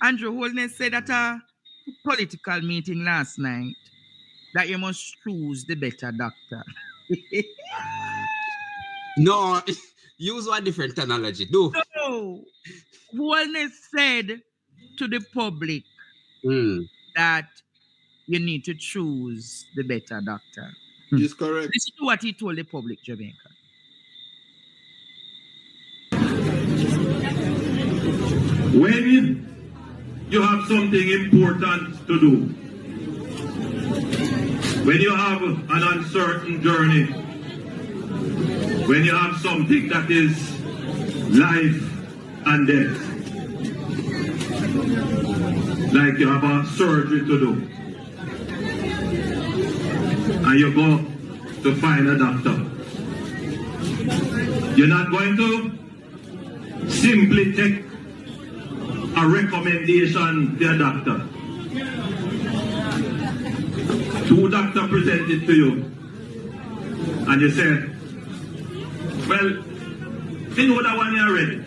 Andrew Holness said at a political meeting last night that you must choose the better doctor. No, use a different analogy. Do. No. Holness said to the public that you need to choose the better doctor. Is correct. Listen to what he told the public, Jamaica. When you have something important to do, when you have an uncertain journey, when you have something that is life and death, like you have a surgery to do, and you go to find a doctor, you're not going to simply take a recommendation to a doctor. Two doctors presented to you, and you said, well, me know that one here already.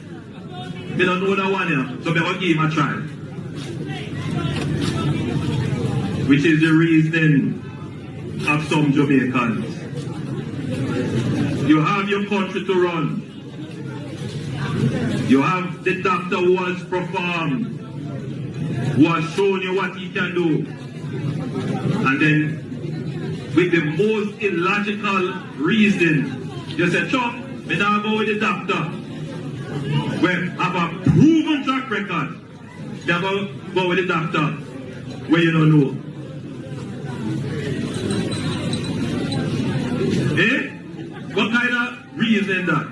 Me don't know that one here, so me will give him a try. Which is the reasoning of some Jamaicans. You have your country to run. You have the doctor who has performed, who has shown you what he can do. And then, with the most illogical reason, you say, Chuck, me now go with the doctor. We have a proven track record. You go with the doctor where you don't know. Eh? What kind of reason that?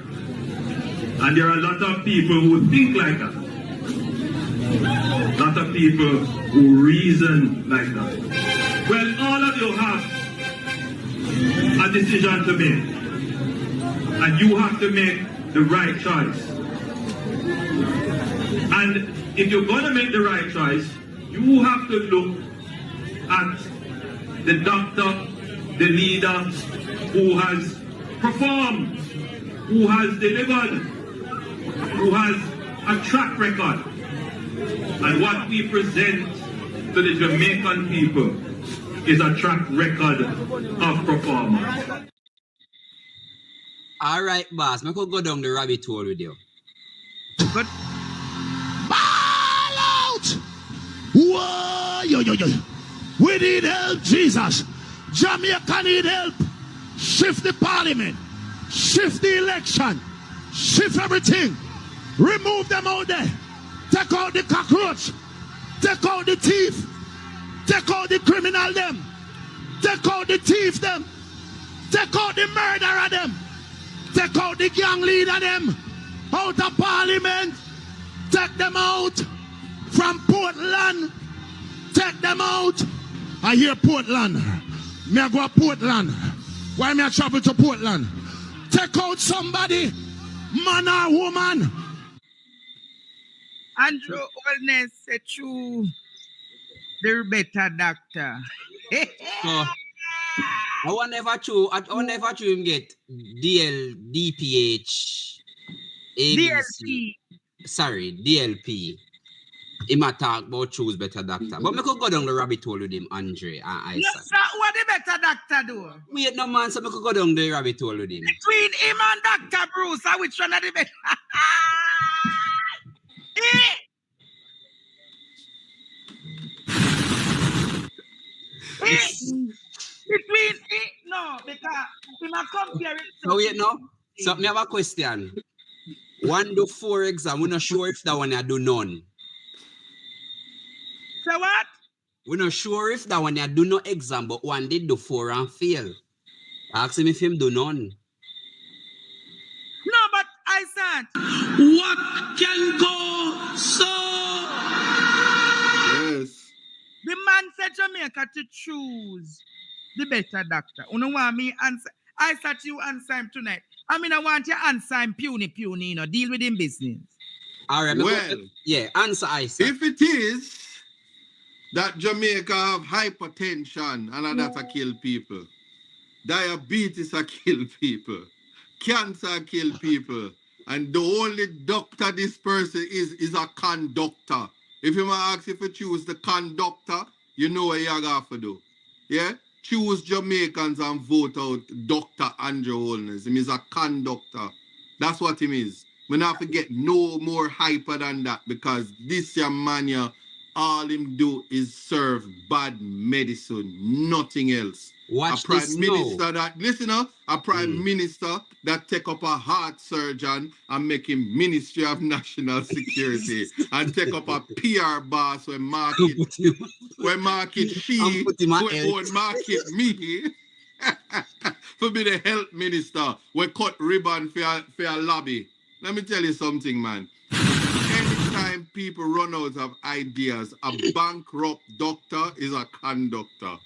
And there are a lot of people who think like that. A lot of people who reason like that. Well, all of you have a decision to make. And you have to make the right choice. And if you're going to make the right choice, you have to look at the doctor, the leader who has performed, who has delivered, who has a track record. And what we present to the Jamaican people is a track record of performance. All right, boss. I could go down the rabbit hole with you. But ball out! Whoa, yo. We need help, Jesus. Jamaica need help. Shift the parliament. Shift the election. Shift everything. Remove them out there. Take out the cockroach. Take out the thief. Take out the criminal them. Take out the thief them. Take out the murderer them. Take out the gang leader them. Out of parliament. Take them out from Portland. Take them out. I hear Portland. Me I go to Portland. Why me I travel to Portland? Take out somebody, man or woman. Andrew Holness said true the better doctor. So, I will never choose him get DPH, DLP. Sorry, DLP. He might talk about choose better doctor. But I could go down the rabbit hole with him, Andre and Isaac. Yes, sir. What the better doctor do? Wait, no man, so I could go down the rabbit hole with him. Between him and Dr. Bruce, which one are the better? Between no, because we must compare it. So wait, no. So me have a question. 1 to 4 exam, we're not sure if that one I do none. So what? We're not sure if that one I do no exam, but one did do 4 and fail. Ask him if him do none. No, but I said, What can go so? Yes. the man said Jamaica to choose the better doctor. You know what me answer? I said you answer him tonight. I mean, I want you answer him puny, you know, deal with him business. All right. Well, yeah, answer Isaac. if it is that Jamaica have hypertension and that a kill people, diabetes a kill people, cancer a kill people, and the only doctor this person is a conductor, If you ask if you choose the conductor, you know what you have to do. Yeah? Choose Jamaicans and vote out Dr. Andrew Holness. He is a conductor. That's what he is. We not forget no more hyper than that, because this young man, all him do is serve bad medicine, nothing else. Watch a prime this minister now. that, listen up, a prime minister that take up a heart surgeon and make him Ministry of National Security and take up a PR boss when market she, when market me. For be the health minister, we cut ribbon for a lobby. Let me tell you something, man. Anytime people run out of ideas, a bankrupt doctor is a conductor.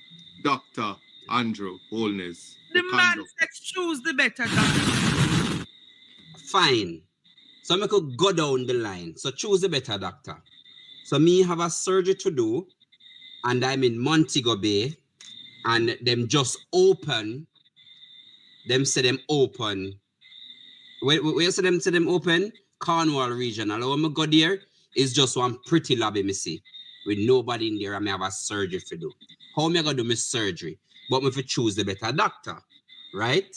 Dr. Andrew Holness. The man said choose the better doctor. Fine. So I could go down the line. So choose the better doctor. So me have a surgery to do, and I'm in Montego Bay, and them just open. Them say them open. Where you say them open? Cornwall Regional. When I go there, it's just one pretty lobby me see. With nobody in there, I may have a surgery to do. How am I going to do my surgery? But me if choose the better doctor. Right?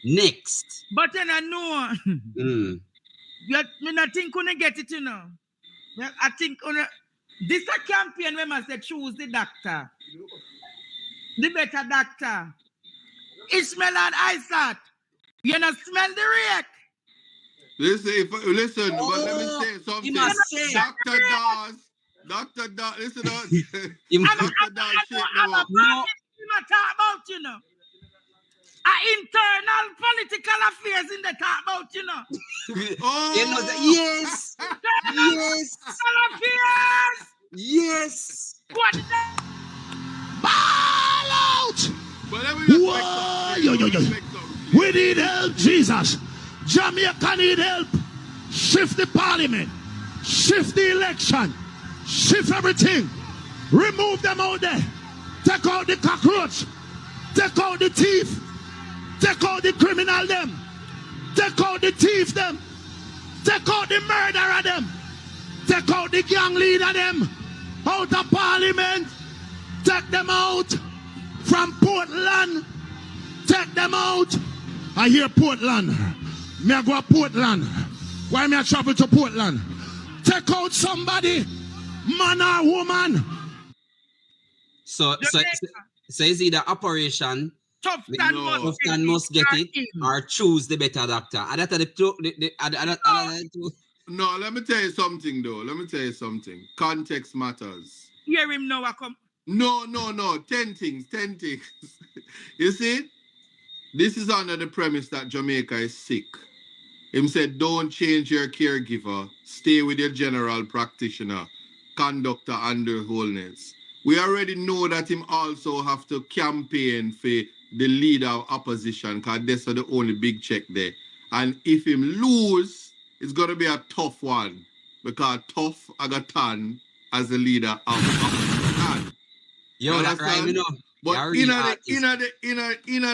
Next. But then I know. Mm. Me not think gonna get it, you know. I think this a campaign where must say choose the doctor. The better doctor. Ishmael and Isaac. You know smell the rake. Listen, but let me say something. Dr. Dawes, listen to us. Dr. Dawes, shake them up. I'm talk about, you know. Internal political affairs in the talk about, you know. You know that, yes. Yes. Affairs. Yes. What is that? Ball out! But let me just Whoa, make something. We need help, Jesus. Jamaica need help. Shift the parliament. Shift the election. Shift everything. Remove them out there. Take out the cockroach. Take out the thief. Take out the criminal them. Take out the thief them. Take out the murderer them. Take out the gang leader them. Out of parliament. Take them out from Portland. Take them out. I hear Portland. Me I go to Portland. Why me I travel to Portland? Take out somebody, man or woman. So is either operation Tufton must get it or choose the better doctor. No, let me tell you something though. Let me tell you something. Context matters. Hear him now, I come. No. 10 things. You see? This is under the premise that Jamaica is sick. Him said, don't change your caregiver. Stay with your general practitioner, conductor Andrew Holness. We already know that him also have to campaign for the leader of opposition, because that's the only big check there. And if him lose, it's going to be a tough one, because tough Agatan as the leader of opposition. Yo, that's right, you know. But in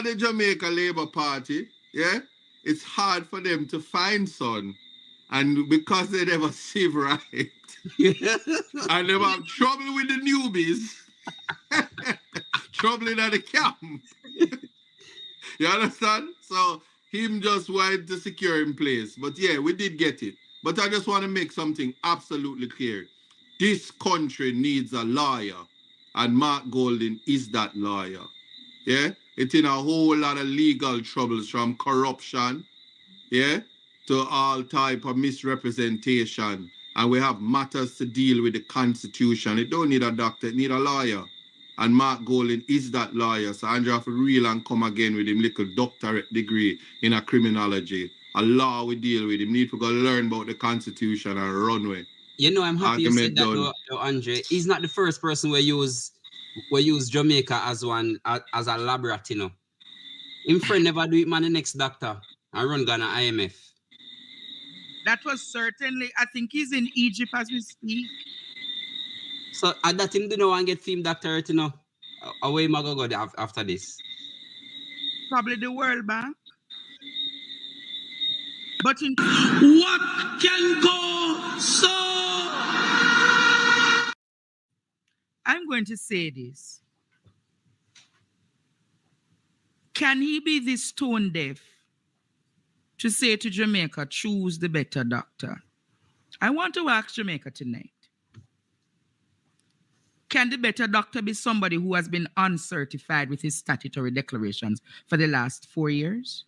the Jamaica Labour Party, yeah, it's hard for them to find son. And because they never save right, and they have trouble with the newbies, trouble in the camp. You understand? So him just wanted to secure in place. But yeah, we did get it. But I just want to make something absolutely clear. This country needs a lawyer. And Mark Golding is that lawyer. Yeah? It's in a whole lot of legal troubles, from corruption, yeah, to all type of misrepresentation. And we have matters to deal with the Constitution. It don't need a doctor, it need a lawyer. And Mark Golding is that lawyer. So Andrew have to reel and come again with him little doctorate degree in a criminology. A law we deal with him. Need to go learn about the Constitution and run with. You know, I'm happy you said that, though, Andre. He's not the first person we use Jamaica as a laboratory, you know. Him friend never do it, man, the next doctor. I run Ghana IMF. That was certainly, I think he's in Egypt as we speak. So at that him do know and get film doctorate, you know. Away my go after this. Probably the World Bank. But in what can go so going to say this. Can he be this tone deaf to say to Jamaica, choose the better doctor? I want to ask Jamaica tonight. Can the better doctor be somebody who has been uncertified with his statutory declarations for the last 4 years?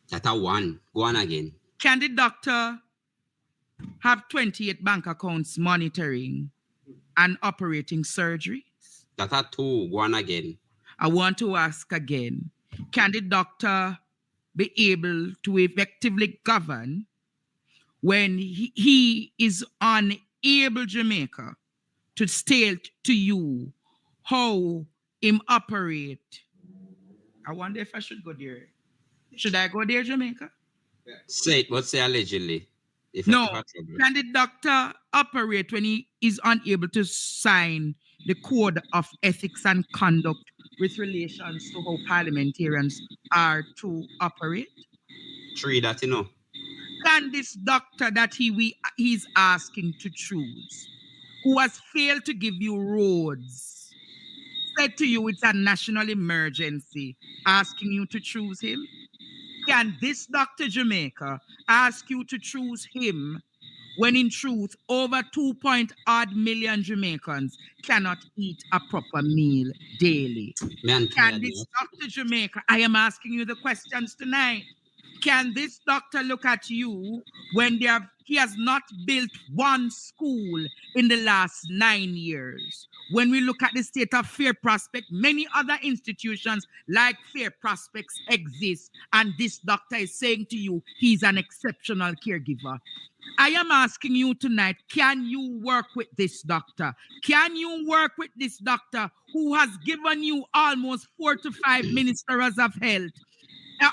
That's a one. Go on again. Can the doctor have 28 bank accounts monitoring and operating surgeries? That's a two. Go on again. I want to ask again, can the doctor be able to effectively govern when he is unable, Jamaica, to state to you how him operate? I wonder if I should go there. Should I go there, Jamaica? Say it, but say allegedly. If No. Can the doctor operate when he is unable to sign the code of ethics and conduct with relations to how parliamentarians are to operate? Three that, you know. Can this doctor that he's asking to choose, who has failed to give you roads, said to you it's a national emergency, asking you to choose him? Can this Dr. Jamaica ask you to choose him when in truth over 2.odd million Jamaicans cannot eat a proper meal daily? Can this Dr. Jamaica, I am asking you the questions tonight. Can this doctor look at you when he has not built one school in the last 9 years? When we look at the state of Fair Prospect, many other institutions like Fair Prospects exist, and this doctor is saying to you he's an exceptional caregiver. I am asking you tonight, can you work with this doctor? Can you work with this doctor who has given you almost 4 to 5 ministers of health,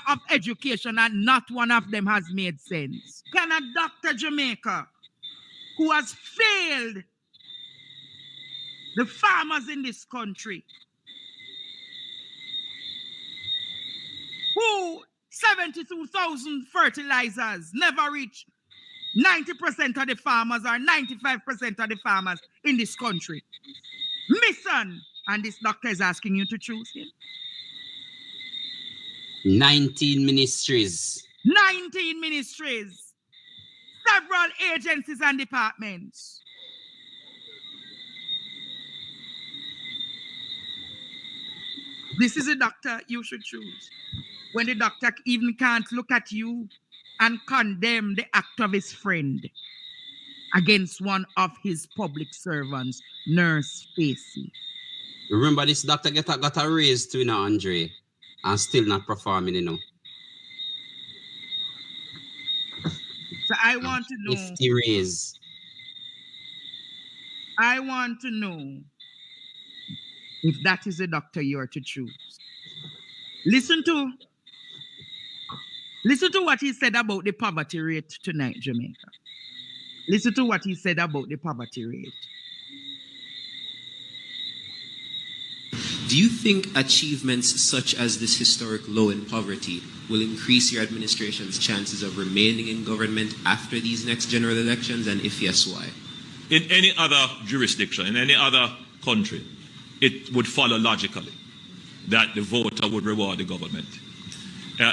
of education, and not one of them has made sense? Can a Dr. Jamaica, who has failed the farmers in this country, who 72,000 fertilizers never reach 90% of the farmers or 95% of the farmers in this country, mission, and this doctor is asking you to choose him? 19 ministries. 19 ministries, several agencies and departments. This is a doctor you should choose. When the doctor even can't look at you and condemn the act of his friend against one of his public servants, Nurse Facey. Remember, this doctor got a raise to, you know, Andre, and still not performing, you know. So I want to know. 50 raise. I want to know if that is the doctor you are to choose. Listen to what he said about the poverty rate tonight, Jamaica. Listen to what he said about the poverty rate. Do you think achievements such as this historic low in poverty will increase your administration's chances of remaining in government after these next general elections? And if yes, why? In any other jurisdiction, in any other country, it would follow logically that the voter would reward the government.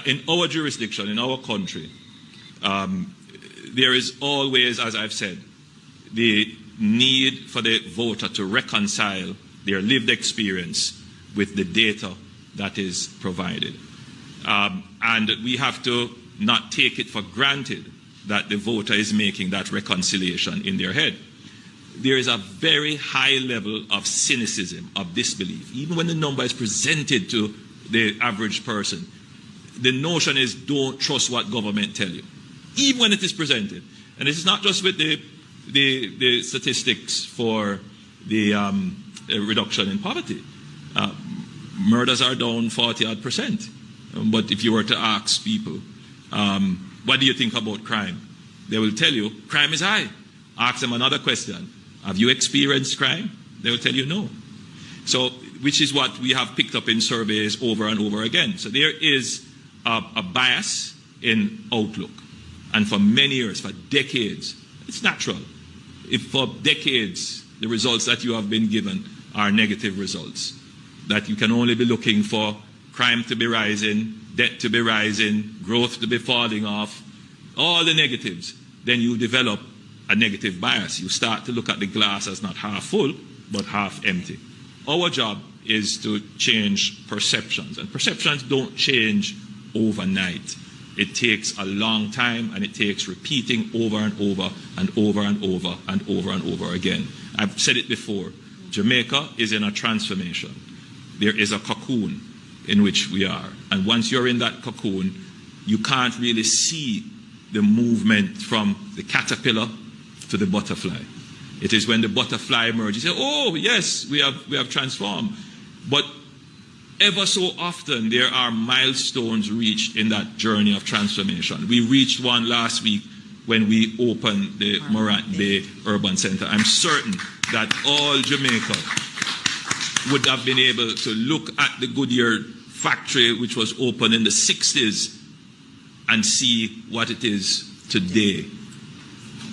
In our jurisdiction, in our country, there is always, as I've said, the need for the voter to reconcile their lived experience with the data that is provided. And we have to not take it for granted that the voter is making that reconciliation in their head. There is a very high level of cynicism, of disbelief. Even when the number is presented to the average person, the notion is don't trust what government tell you, even when it is presented. And it's not just with the statistics for the reduction in poverty. Murders are down 40-odd%. But if you were to ask people, what do you think about crime? They will tell you, crime is high. Ask them another question. Have you experienced crime? They will tell you no. So, which is what we have picked up in surveys over and over again. So there is a bias in outlook. And for many years, for decades, it's natural. If for decades the results that you have been given are negative results. That you can only be looking for crime to be rising, debt to be rising, growth to be falling off, all the negatives. Then you develop a negative bias. You start to look at the glass as not half full, but half empty. Our job is to change perceptions, and perceptions don't change overnight. It takes a long time, and it takes repeating over and over and over and over and over and over again. I've said it before, Jamaica is in a transformation. There is a cocoon in which we are, and once you're in that cocoon, you can't really see the movement from the caterpillar to the butterfly. It is when the butterfly emerges, you say, oh yes, we have transformed. But ever so often there are milestones reached in that journey of transformation. We reached one last week when we opened the Morant Bay Urban Center. I'm certain that all Jamaica would have been able to look at the Goodyear factory, which was opened in the 60s, and see what it is today.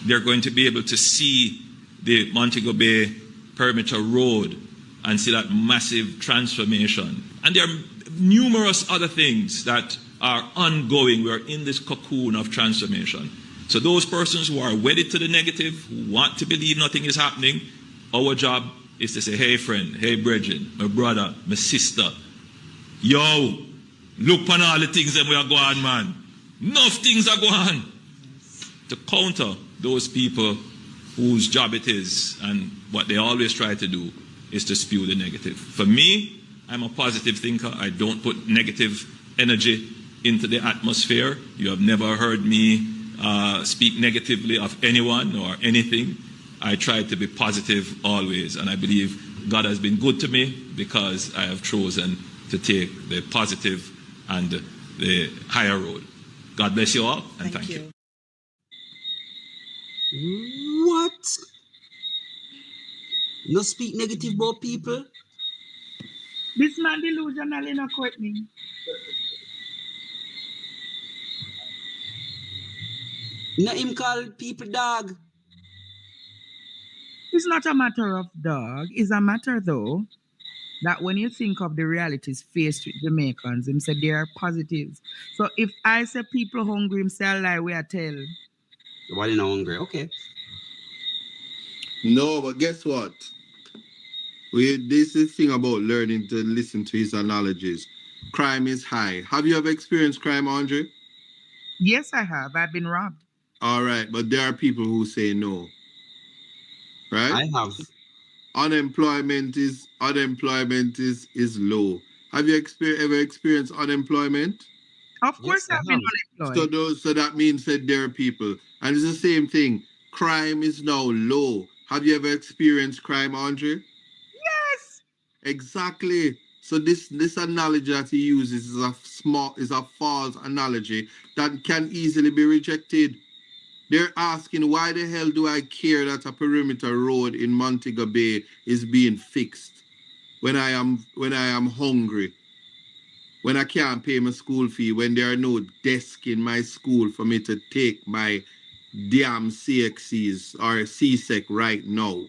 They're going to be able to see the Montego Bay Perimeter Road and see that massive transformation. And there are numerous other things that are ongoing. We're in this cocoon of transformation. So those persons who are wedded to the negative, who want to believe nothing is happening, our job is to say, hey friend, hey brethren, my brother, my sister, yo, look on all the things that we are going, man. Enough things are going. To counter those people whose job it is, and what they always try to do is to spew the negative. For me, I'm a positive thinker. I don't put negative energy into the atmosphere. You have never heard me speak negatively of anyone or anything. I try to be positive always, and I believe God has been good to me because I have chosen to take the positive and the higher road. God bless you all, and thank you. What? No speak negative about people? This man delusional in a Courtney. No him call people dog. It's not a matter of dog. It's a matter, though, that when you think of the realities faced with Jamaicans, him said there are positives. So if I say people hungry, him say a lie, we are tell. Why you not hungry? Okay. No, but guess what? This is the thing about learning to listen to his analogies. Crime is high. Have you ever experienced crime, Andre? Yes, I have. I've been robbed. All right, but there are people who say no. Right? I have. Unemployment is low. Have you ever experienced unemployment? Of course, Yes, I've been unemployed. So that means that there are people. And it's the same thing. Crime is now low. Have you ever experienced crime, Andre? Yes. Exactly. So this analogy that he uses is a false analogy that can easily be rejected. They're asking, why the hell do I care that a perimeter road in Montego Bay is being fixed when I am hungry, when I can't pay my school fee, when there are no desks in my school for me to take my damn CXCs or CSEC right now?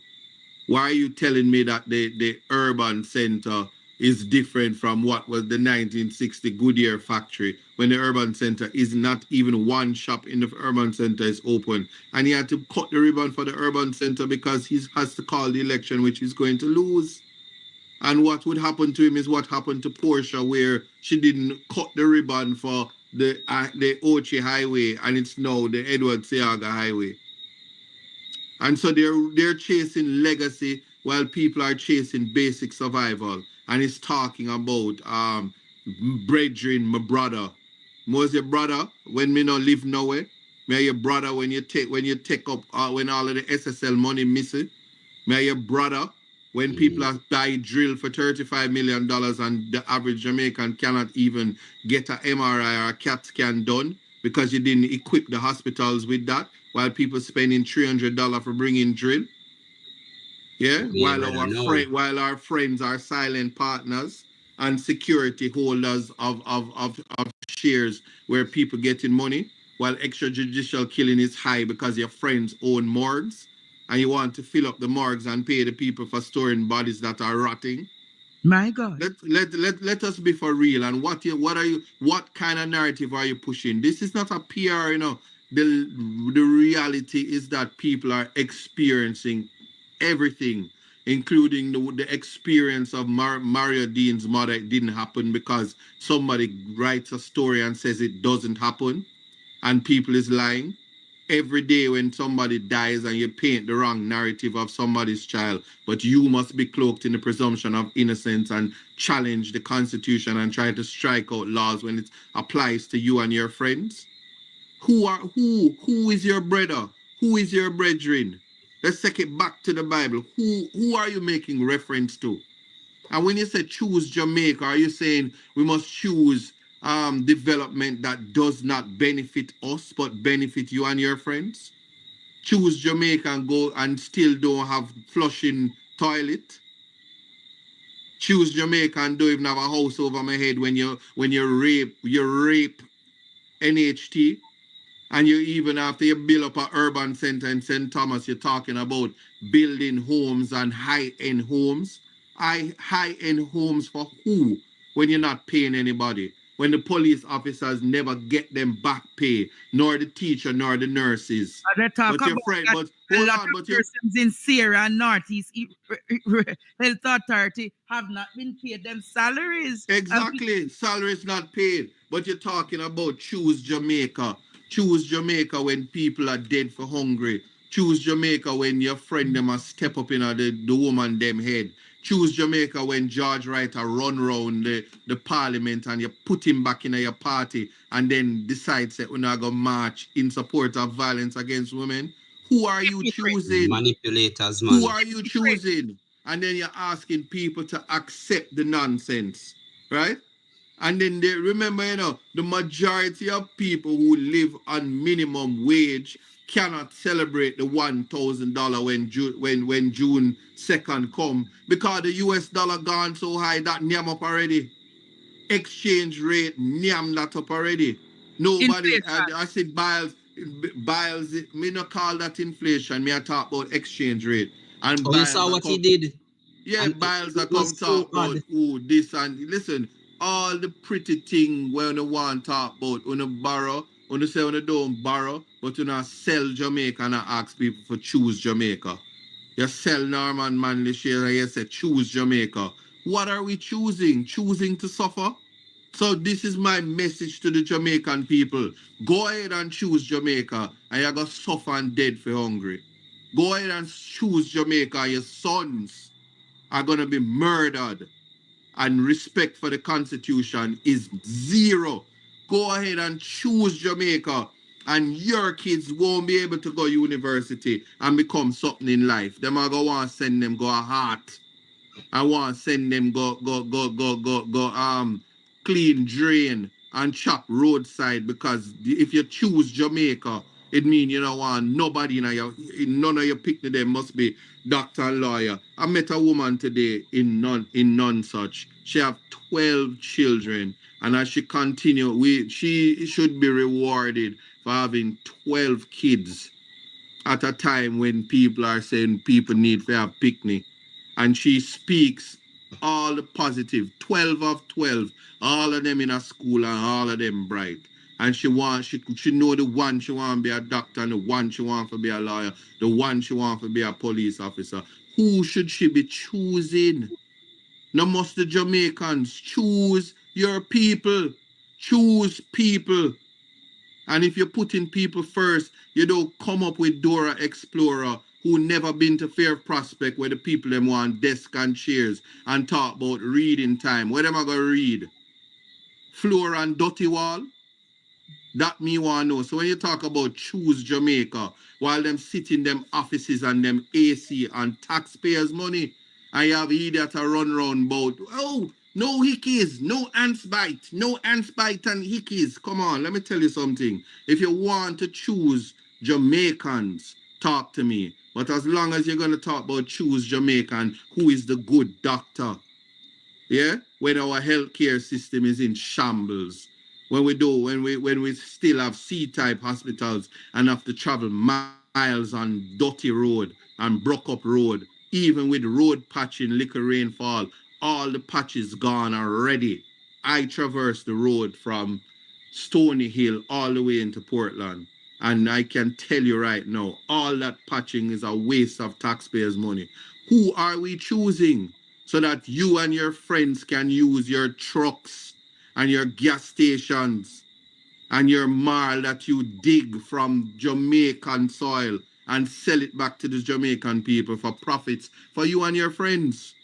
Why are you telling me that the urban center is different from what was the 1960 Goodyear factory, when the urban center is not even one shop in the urban center is open, and he had to cut the ribbon for the urban center because he has to call the election, which he's going to lose? And what would happen to him is what happened to Portia, where she didn't cut the ribbon for the Ochi Highway, and it's now the Edward Seaga Highway. And so they're chasing legacy while people are chasing basic survival. And it's talking about brethren, my brother. Was your brother when me no live nowhere? Me your brother when you take up when all of the SSL money missing? Me your brother when people are buy drill for $35 million and the average Jamaican cannot even get an MRI or a CAT scan done because you didn't equip the hospitals with that, while people spending $300 for bringing drill. Yeah, while our friends are silent partners and security holders of shares where people getting money, while extrajudicial killing is high because your friends own morgues and you want to fill up the morgues and pay the people for storing bodies that are rotting. My God. Let us be for real. And what kind of narrative are you pushing? This is not a PR, The reality is that people are experiencing everything, including the experience of Mario Dean's mother. It didn't happen because somebody writes a story and says it doesn't happen, and people is lying. Every day when somebody dies and you paint the wrong narrative of somebody's child, but you must be cloaked in the presumption of innocence and challenge the Constitution and try to strike out laws when it applies to you and your friends. Who is your brother? Who is your brethren? Let's take it back to the Bible. Who are you making reference to? And when you say choose Jamaica, are you saying we must choose development that does not benefit us but benefit you and your friends? Choose Jamaica and go and still don't have flushing toilet? Choose Jamaica and don't even have a house over my head when you rape NHT? And you even after you build up an urban center in St. Thomas, you're talking about building homes and high-end homes. High-end homes for who when you're not paying anybody? When the police officers never get them back pay, nor the teacher, nor the nurses. They talk But your about friend, that but a hold lot on, of but your persons in Sierra and Northeast Health Authority have not been paid them salaries. exactly, salary is not paid. But you're talking about choose Jamaica. Choose Jamaica when people are dead for hungry. Choose Jamaica when your friend them a step up in the woman them head. Choose Jamaica when George Wright a run round the parliament and you put him back in your party and then decides that we're not going to march in support of violence against women. Who are you choosing? Manipulators, man. Who are you choosing? And then you're asking people to accept the nonsense, right? And then they remember, the majority of people who live on minimum wage cannot celebrate the $1,000 when June 2nd come because the US dollar gone so high that nyam up already. Exchange rate nyam that up already. Nobody, I said Biles, me not call that inflation. Me I talk about exchange rate. And Oh, you saw what he did? yeah, And Biles are it come was so talk about this and listen, all the pretty thing when you want to talk about, when you borrow, when you say when you don't borrow, but you not sell Jamaica and ask people for choose Jamaica. You sell Norman Manley share and you say choose Jamaica. What are we choosing? Choosing to suffer? So this is my message to the Jamaican people. Go ahead and choose Jamaica and you're going to suffer and dead for hungry. Go ahead and choose Jamaica. Your sons are going to be murdered and respect for the Constitution is zero. Go ahead and choose Jamaica and your kids won't be able to go university and become something in life. Them are going to want to send them go a heart. I want to send them go clean drain and chop roadside because if you choose Jamaica, it means you don't want nobody none of your picnic them must be doctor and lawyer. I met a woman today in Nonsuch. She have 12 children, and as she continue, she should be rewarded for having 12 kids at a time when people are saying people need to have picnic. And she speaks all the positive, 12 of 12, all of them in a school and all of them bright. And she know the one she want to be a doctor and the one she want to be a lawyer, the one she want to be a police officer. Who should she be choosing? No must the Jamaicans choose your people. Choose people. And if you're putting people first, you don't come up with Dora Explorer who never been to Fair Prospect where the people them want desk and chairs and talk about reading time. Where them I gonna read? Floor and dirty wall? That me want to know. So when you talk about choose Jamaica, while them sit in them offices and them AC and taxpayers' money, and you have idiots a run round about, oh, no hickeys, no ants bite and hickeys. Come on, let me tell you something. If you want to choose Jamaicans, talk to me. But as long as you're going to talk about choose Jamaican, who is the good doctor? Yeah? When our healthcare system is in shambles. When we still have C-type hospitals and have to travel miles on dirty road and broke up road. Even with road patching, liquor rainfall, all the patches gone already. I traversed the road from Stony Hill all the way into Portland. And I can tell you right now, all that patching is a waste of taxpayers' money. Who are we choosing so that you and your friends can use your trucks and your gas stations and your marl that you dig from Jamaican soil and sell it back to the Jamaican people for profits for you and your friends?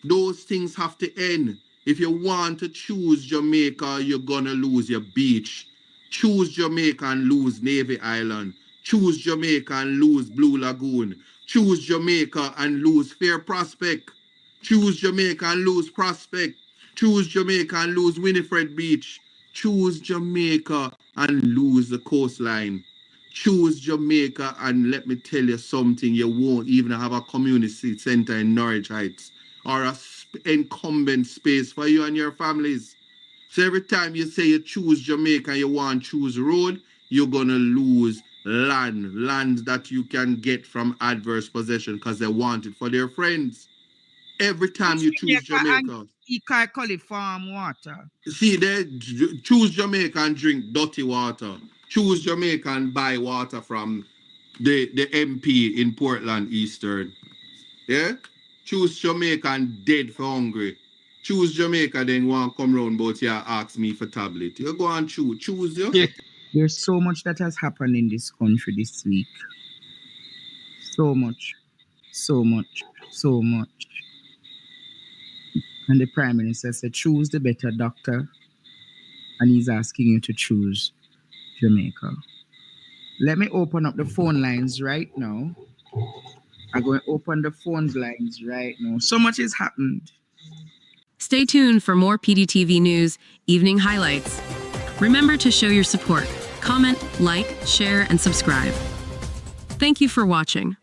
Those things have to end. If you want to choose Jamaica, you're gonna lose your beach. Choose Jamaica and lose Navy Island. Choose Jamaica and lose Blue Lagoon. Choose Jamaica and lose Fair Prospect. Choose Jamaica and lose Prospect. Choose Jamaica and lose Winifred Beach. Choose Jamaica and lose the coastline. Choose Jamaica and let me tell you something, you won't even have a community center in Norwich Heights or a incumbent space for you and your families. So every time you say you choose Jamaica and you want to choose road, you're going to lose land that you can get from adverse possession because they want it for their friends. Every time you choose Jamaica. And call it farm water. See, they choose Jamaica and drink dirty water. Choose Jamaica and buy water from the MP in Portland Eastern. Yeah? Choose Jamaica and dead for hungry. Choose Jamaica, then want to come round but here ask me for tablet. You go and choose you. Yeah. There's so much that has happened in this country this week. So much. And the Prime Minister said, choose the better doctor. And he's asking you to choose Jamaica. Let me open up the phone lines right now. I'm going to open the phone lines right now. So much has happened. Stay tuned for more PDTV News Evening Highlights. Remember to show your support. Comment, like, share, and subscribe. Thank you for watching.